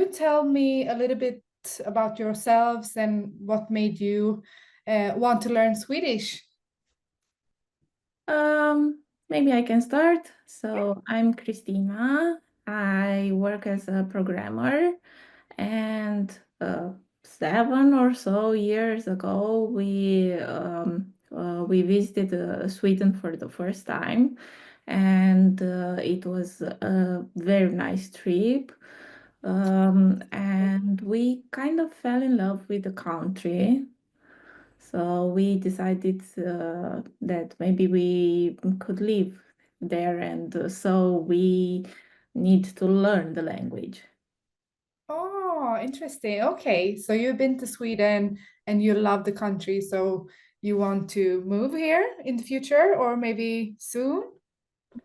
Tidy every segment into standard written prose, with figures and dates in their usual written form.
you tell me a little bit about yourselves and what made you want to learn Swedish? Maybe I can start. So I'm Cristina. I work as a programmer, and 7 or so years ago, we visited Sweden for the first time, and it was a very nice trip. And we kind of fell in love with the country. So we decided that maybe we could live there, and so we need to learn the language. Oh, interesting. Okay, so you've been to Sweden and you love the country, so you want to move here in the future or maybe soon?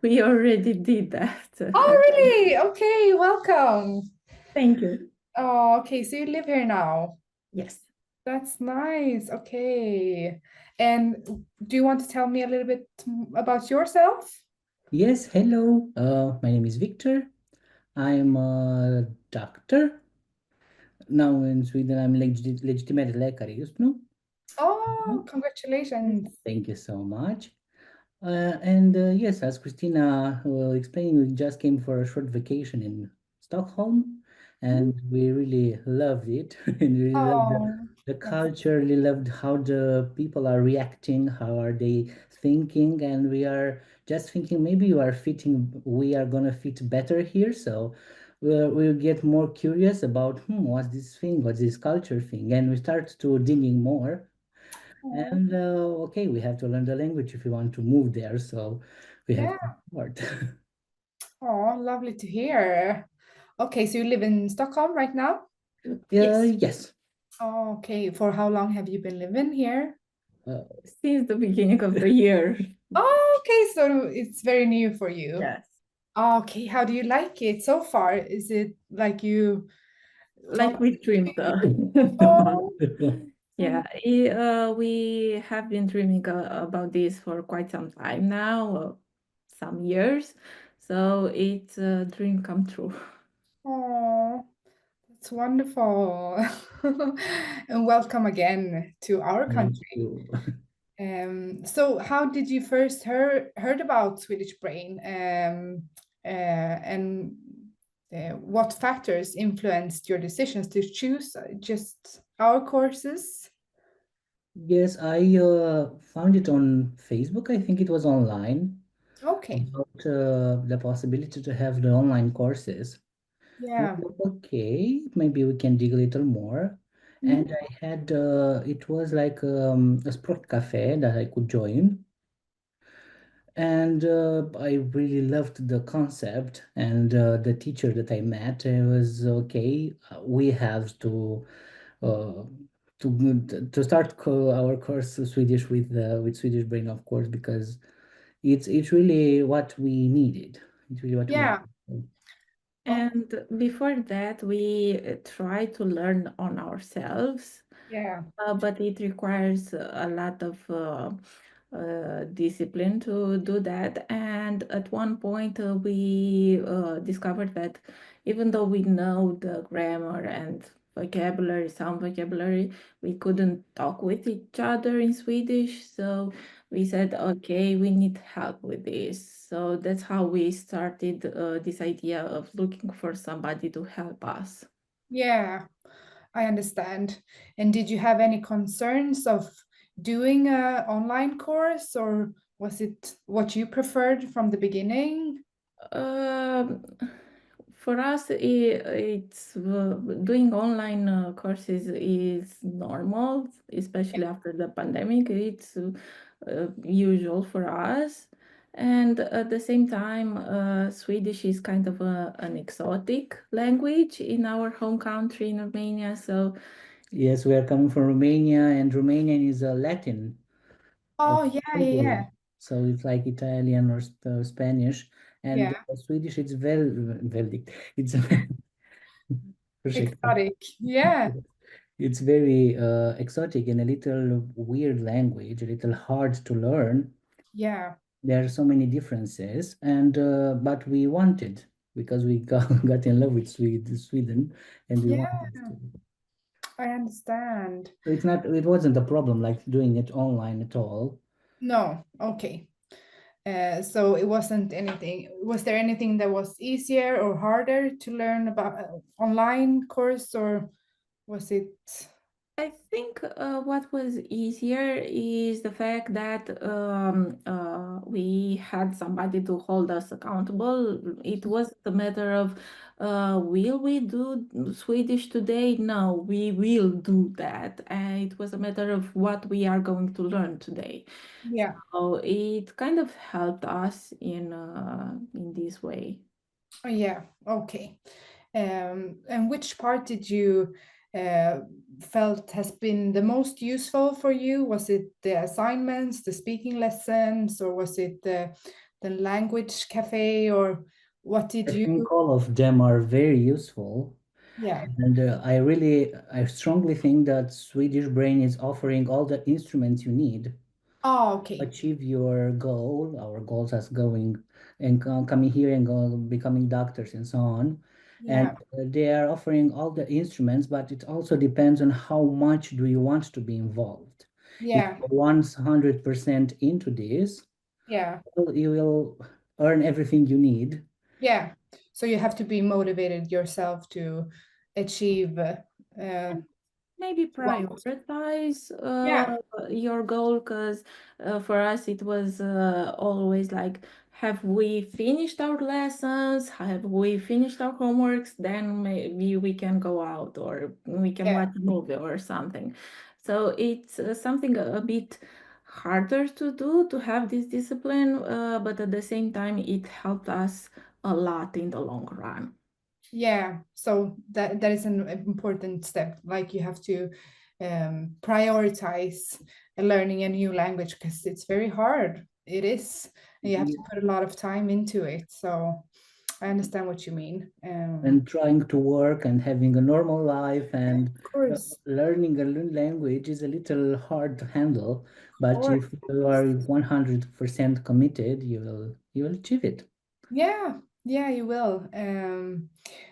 We already did that. Oh, really? Okay, welcome. Thank you. Oh, okay, so you live here now. Yes. That's nice. Okay. And do you want to tell me a little bit about yourself? Yes, hello. My name is Victor. I'm a doctor. Now in Sweden, I'm legitimate läkare just nu. Oh, congratulations. Thank you so much. And yes, as Christina explained, we just came for a short vacation in Stockholm, and we really loved it. And we really loved Oh, the that's culture, really loved how the people are reacting, how are they thinking, and we are just thinking maybe we are gonna fit better here. So we'll get more curious about what's this thing, what's this culture thing, and we start to digging more. oh, And okay, we have to learn the language if we want to move there. So we have yeah. to start. Oh, lovely to hear. Okay, so you live in Stockholm right now? Yeah, Yes. yes. Oh, okay. For how long have you been living here? Uh, Since the beginning of the year. Oh, okay, so it's very new for you. Yes. Oh, okay, how do you like it so far? Is it like you want Like we dreamed. Oh, Yeah, we have been dreaming about this for quite some time now, some years. So it's a dream come true. oh, that's wonderful. And welcome again to our thank country. you. So how did you first heard about Swedish Brain? And what factors influenced your decisions to choose just our courses? Yes, I found it on Facebook. I think it was online Okay. about the possibility to have the online courses. And I Yeah. thought, okay, maybe we can dig a little more. Mhm. And I had it was like a sport cafe that I could join. And I really loved the concept and the teacher that I met. It was okay. We have uh, to start our course Swedish with Swedish Brain, of course, because it's really what we needed. It's really what we Yeah. needed. Oh, And before that, we try to learn on ourselves, yeah. but it requires a lot of discipline to do that. And at one point, we discovered that even though we know the grammar and vocabulary, some vocabulary, we couldn't talk with each other in Swedish. So we said, okay, we need help with this. So that's how we started this idea of looking for somebody to help us. Yeah. I understand. And did you have any concerns of doing a online course, or was it what you preferred from the beginning? Um, for us, it's doing online courses is normal, especially after the pandemic. It's usual for us. And at the same time, Swedish is kind of an exotic language in our home country in Romania. So Yes, we are coming from Romania, and Romanian is a Latin Oh, yeah, yeah, language. yeah. So it's like Italian or Spanish, and Yeah, Swedish. It's very it's ursäkta. exotic. Yeah, It's very exotic and a little weird language, a little hard to learn. yeah, There are so many differences, and but we wanted. because we got, got in love with Sweden, and we Yeah, wanted to. I understand. So it wasn't a problem like doing it online at all. No, okay. So it wasn't anything. Was there anything that was easier or harder to learn about online course, or was it? I think what was easier is the fact that we had somebody to hold us accountable. It was a matter of, will we do Swedish today? No, we will do that. And it was a matter of what we are going to learn today. Yeah. So it kind of helped us in this way. Oh, yeah. Okay. And which part did you uh, felt has been the most useful for you? Was it the assignments, the speaking lessons, or was it the language cafe, or what did I you? think all of them are very useful. Yeah. And I strongly think that Swedish Brain is offering all the instruments you need Oh, okay. achieve your goal, our goals as going and coming here and becoming doctors and so on. And Yeah. they are offering all the instruments, but it also depends on how much do you want to be involved. If Yeah. you're 100% into this, Yeah. well, you will earn everything you need. Yeah. So you have to be motivated yourself to achieve Maybe want. prioritize Yeah. your goal, because for us it was always like, have we finished our lessons? Have we finished our homeworks? Then maybe we can go out or we can Yeah. watch a movie or something. So it's something a bit harder to do, to have this discipline, but at the same time, it helped us a lot in the long run. Yeah, so that is an important step. Like you have to prioritize learning a new language because it's very hard. It is, and you have to put a lot of time into it. So I understand what you mean. And trying to work and having a normal life and Of course, learning a new language is a little hard to handle, of but course. if you are 100% committed, you will achieve it. Yeah, yeah, you will.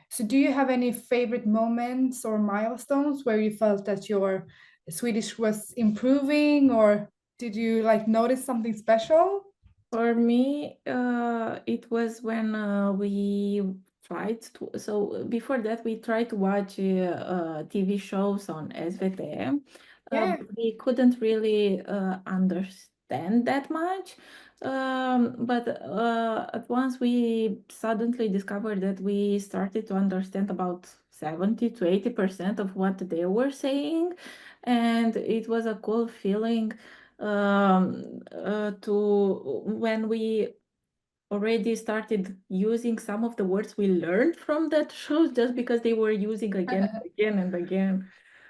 So do you have any favorite moments or milestones where you felt that your Swedish was improving, or did you like notice something special? For me, it was when we tried to. So before that, we tried to watch TV shows on SVT, Yeah. but we couldn't really understand that much. But at once, we suddenly discovered that we started to understand about 70 to 80% of what they were saying, and it was a cool feeling to when we already started using some of the words we learned from that shows, just because they were using again and again and again.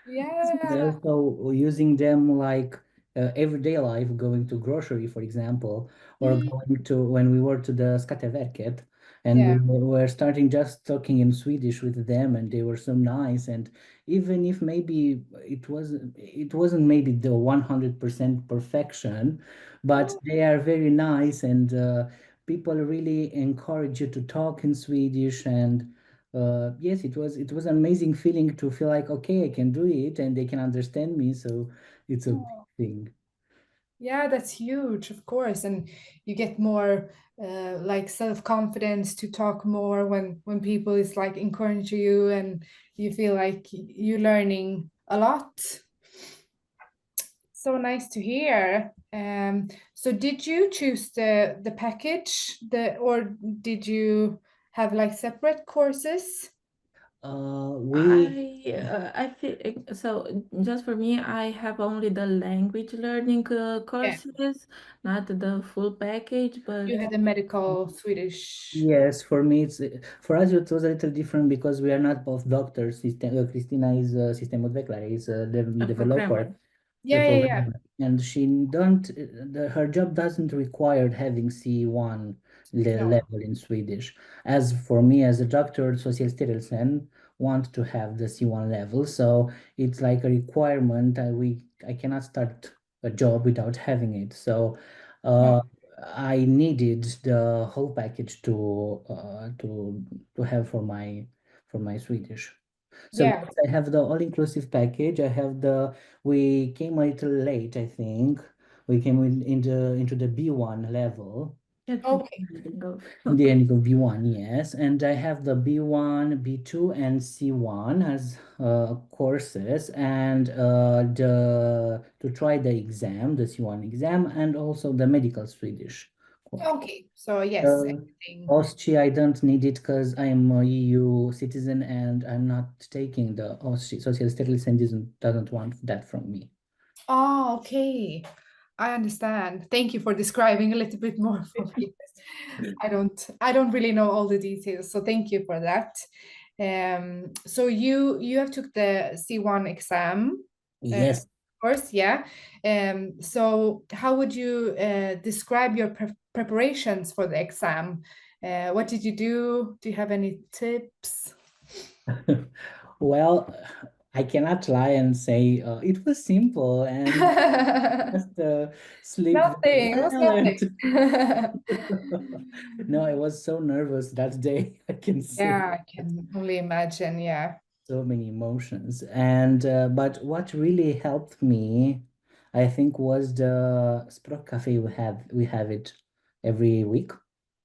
And Yeah. also using them like everyday life, going to grocery, for example, or Mm, going to when we were to the Skatteverket, and we yeah. were starting just talking in Swedish with them, and they were so nice. And even if maybe it wasn't maybe the 100% perfection, but Oh, they are very nice, and people really encourage you to talk in Swedish. And yes, it was an amazing feeling to feel like, okay, I can do it and they can understand me. So it's a big oh. thing. Yeah, that's huge, of course. And you get more like self-confidence to talk more when people is like encourage you and you feel like you're learning a lot. So nice to hear. So did you choose the package, or did you have like separate courses? We I feel so. Just for me, I have only the language learning Yeah, courses, not the full package, you but had a medical Swedish. Yes, for me, for us it was a little different because we are not both doctors. Cristina is a systemotvecklare, is a a developer, programmer. a Yeah, yeah, yeah. programmer, and she don't her job doesn't require having C1 No. level in Swedish. As for me, as a doctor, Socialstyrelsen want to have the C1 level, so it's like a requirement. I cannot start a job without having it. So. No. Uh, I needed the whole package to have for my Swedish. So Yeah. yes, I have the all-inclusive package. We came a little late, I think. We came into the B1 level. Okay. In the end, B1, yes. And I have the B1, B2, and C1 as courses, and to try the exam, the C1 exam, and also the medical Swedish course. Okay. So yes, Uh, everything. Austria, I don't need it because I'm a EU citizen and I'm not taking the Austria. Social Status doesn't want that from me. Oh, okay. I understand. Thank you for describing a little bit more for me. I don't really know all the details, so thank you for that. So you have took the C1 exam, of Yes. course, yeah. So how would you describe your preparations for the exam? What did you do? Do you have any tips? Well, I cannot lie and say it was simple and just sleep very Nothing. It was well and nothing. no, I was so nervous that day. I can say Yeah, I can only imagine. Yeah. so many emotions. And but what really helped me, I think, was the Sprock Cafe we have it every week.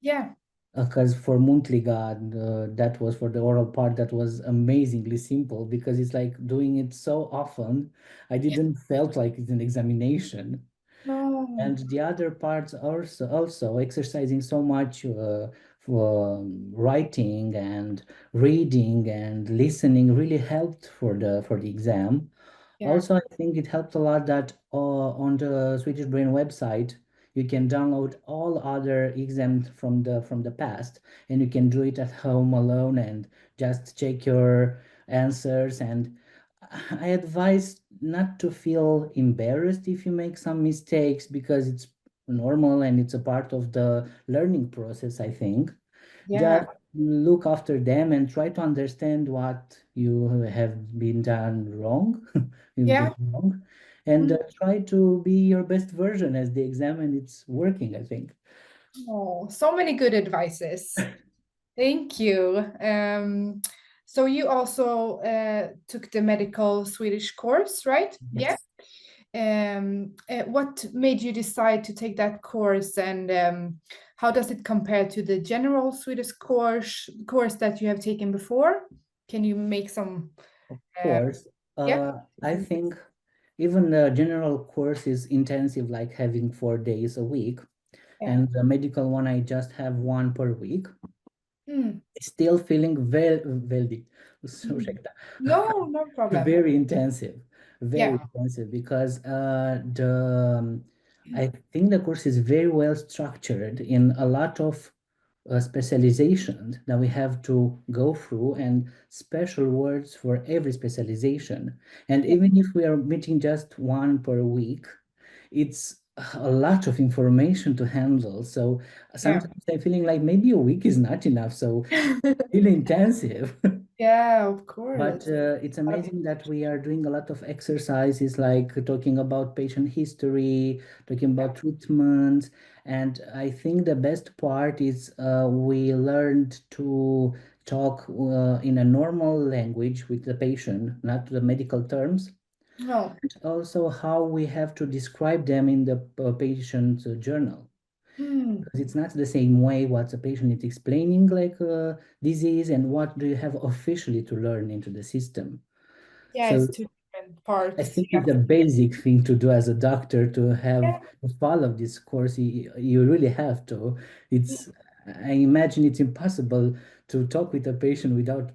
Yeah. Because for Muntliga, that was for the oral part, that was amazingly simple because it's like doing it so often. I didn't felt like it's an examination. No. And the other parts also exercising so much for writing and reading and listening really helped for the exam. Yeah. Also, I think it helped a lot that on the Swedish Brain website, you can download all other exams from the past, and you can do it at home alone and just check your answers. And I advise not to feel embarrassed if you make some mistakes because it's normal and it's a part of the learning process, I think. Yeah. Just look after them and try to understand what you have been done wrong, you've Yeah. been wrong, and Mm. try to be your best version as the exam and it's working, I think. Oh, so many good advices. Thank you. So you also took the medical Swedish course, right? Yeah. Yes. What made you decide to take that course, and how does it compare to the general Swedish course that you have taken before? Can you make some? Of Uh, course. yeah. I think even the general course is intensive, like having 4 days a week, Yeah. and the medical one, I just have one per week. Mm, Still feeling very, mm. No, no problem. very intensive, very Yeah. intensive because I think the course is very well structured in a lot of specializations that we have to go through and special words for every specialization. And Yeah. even if we are meeting just one per week, it's a lot of information to handle. So Yeah. sometimes I'm feeling like maybe a week is not enough. So really intensive. Yeah, of But course. it's amazing that we are doing a lot of exercises like talking about patient history, talking about treatments. And I think the best part is we learned to talk in a normal language with the patient, not the medical terms. No. And also how we have to describe them in the patient's journal Mm, because it's not the same way what the patient is explaining like disease and what do you have officially to learn into the system. yeah, So it's two different I parts. think Yeah. it's a basic thing to do as a doctor to have Yeah. to follow this course. You really have to. It's I imagine it's impossible to talk with a patient without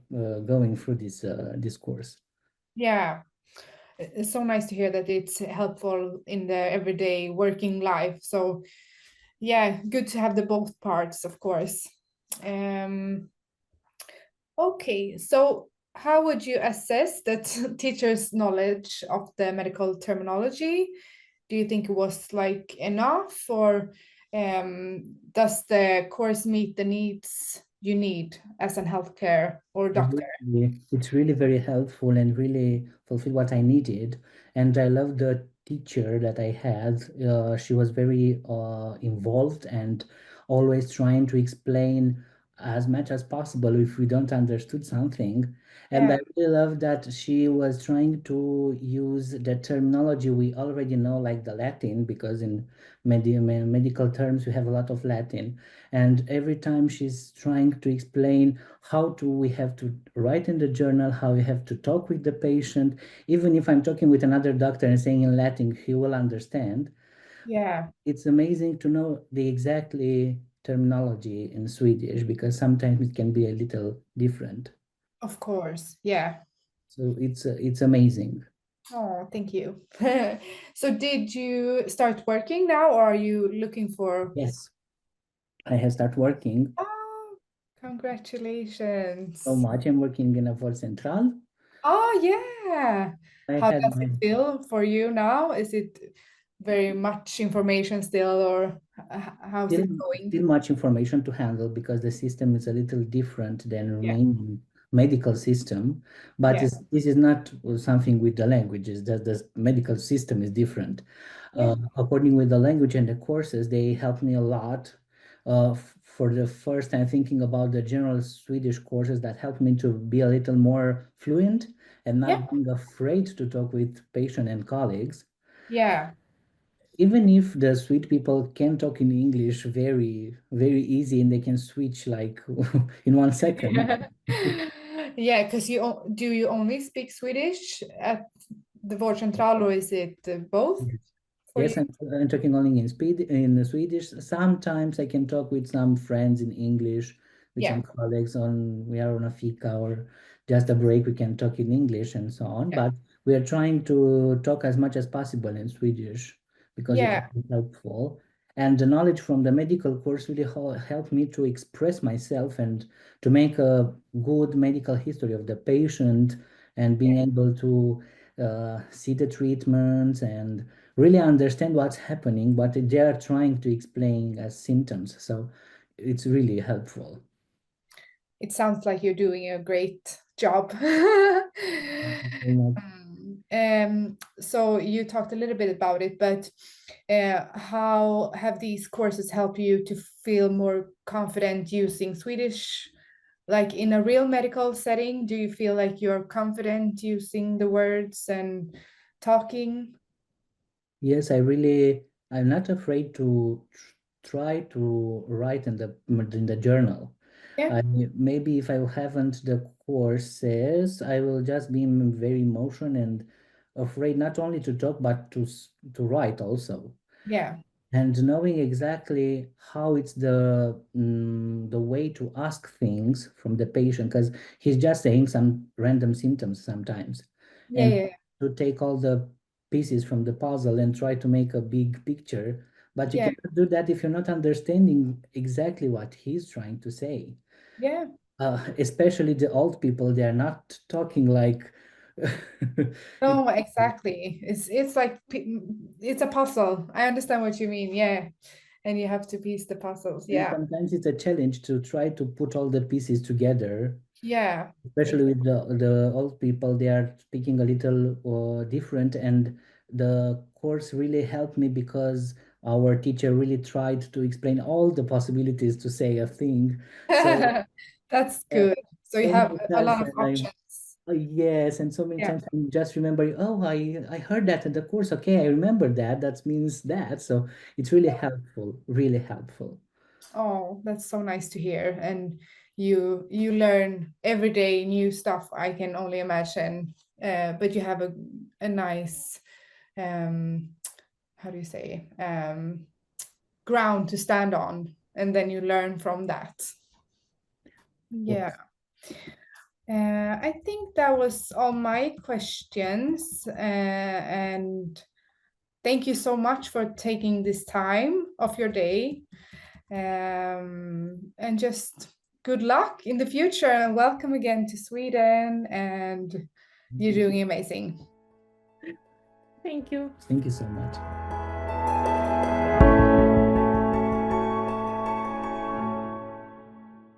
going through this course. Yeah. It's so nice to hear that it's helpful in the everyday working life. So yeah, good to have the both parts, of course. Um, okay, so how would you assess that teacher's knowledge of the medical terminology? Do you think it was like enough, or does the course meet the needs you need as a healthcare or doctor? It's really very helpful and really fulfill what I needed. And I love the teacher that I had, she was very involved and always trying to explain as much as possible if we don't understood something. And I Yeah. really love that she was trying to use the terminology we already know, like the Latin, because in medical terms we have a lot of Latin. And every time she's trying to explain we have to write in the journal, how we have to talk with the patient. Even if I'm talking with another doctor and saying in Latin, he will understand. Yeah. It's amazing to know the exactly terminology in Swedish because sometimes it can be a little different. Of course. Yeah. So it's amazing. Oh, thank you. So did you start working now, or are you looking for? Yes, I have started working Oh, so congratulations. much. I'm working in a Volt Central. Oh, yeah. I How had does it feel for you now? Is it very much information still, or how's still it going? still much information to handle because the system is a little different than Yeah. Romanian medical system. But Yeah. this is not something with the languages. That the medical system is different. Yeah. According with the language and the courses, they helped me a lot. For the first time, thinking about the general Swedish courses that helped me to be a little more fluent and Yeah. not being afraid to talk with patient and colleagues. Yeah. Even if the Swede people can talk in English very, very easy and they can switch like in 1 second. Yeah, because do you only speak Swedish at the Vårdcentral, or is it both Yes, for yes, you? I'm talking only in Swedish. Sometimes I can talk with some friends in English, with Yeah. some colleagues we are on a fika or just a break, we can talk in English and so on. Yeah. But we are trying to talk as much as possible in Swedish because it Yeah. will be helpful. And the knowledge from the medical course really helped me to express myself and to make a good medical history of the patient and being able to see the treatments and really understand what's happening, what they are trying to explain as symptoms. So it's really helpful. It sounds like you're doing a great job. Thank you so much. So you talked a little bit about it, but how have these courses helped you to feel more confident using Swedish, like in a real medical setting? Do you feel like you're confident using the words and talking? Yes, I'm not afraid to try to write in the journal. Yeah, Maybe if I haven't the courses, I will just be very emotion and afraid not only to talk but to write also. yeah, And knowing exactly how it's the way to ask things from the patient because he's just saying some random symptoms sometimes yeah, and yeah, to take all the pieces from the puzzle and try to make a big picture, but you yeah, cannot do that if you're not understanding exactly what he's trying to say. yeah. Especially the old people, they are not talking like it, No, exactly. It's like it's a puzzle. I understand what you mean. Yeah. And you have to piece the puzzles. and Yeah. sometimes it's a challenge to try to put all the pieces together, Yeah. especially with the old people. They are speaking a little different, and the course really helped me because our teacher really tried to explain all the possibilities to say a thing. So That's uh, good. So you so have many a times lot of when options. yes, and so many Yeah. times I'm just remembering, oh, I heard that in the course. Okay, I remember that. That means that. So it's really helpful, really helpful. Oh, that's so nice to hear. And you learn every day new stuff, I can only imagine. But you have a nice um how do you say ground to stand on, and then you learn from that. Yeah. Yes. I think that was all my questions. And thank you so much for taking this time of your day. And just good luck in the future, and welcome again to Sweden. And Thank you're you. doing amazing. Thank you. Thank you so much.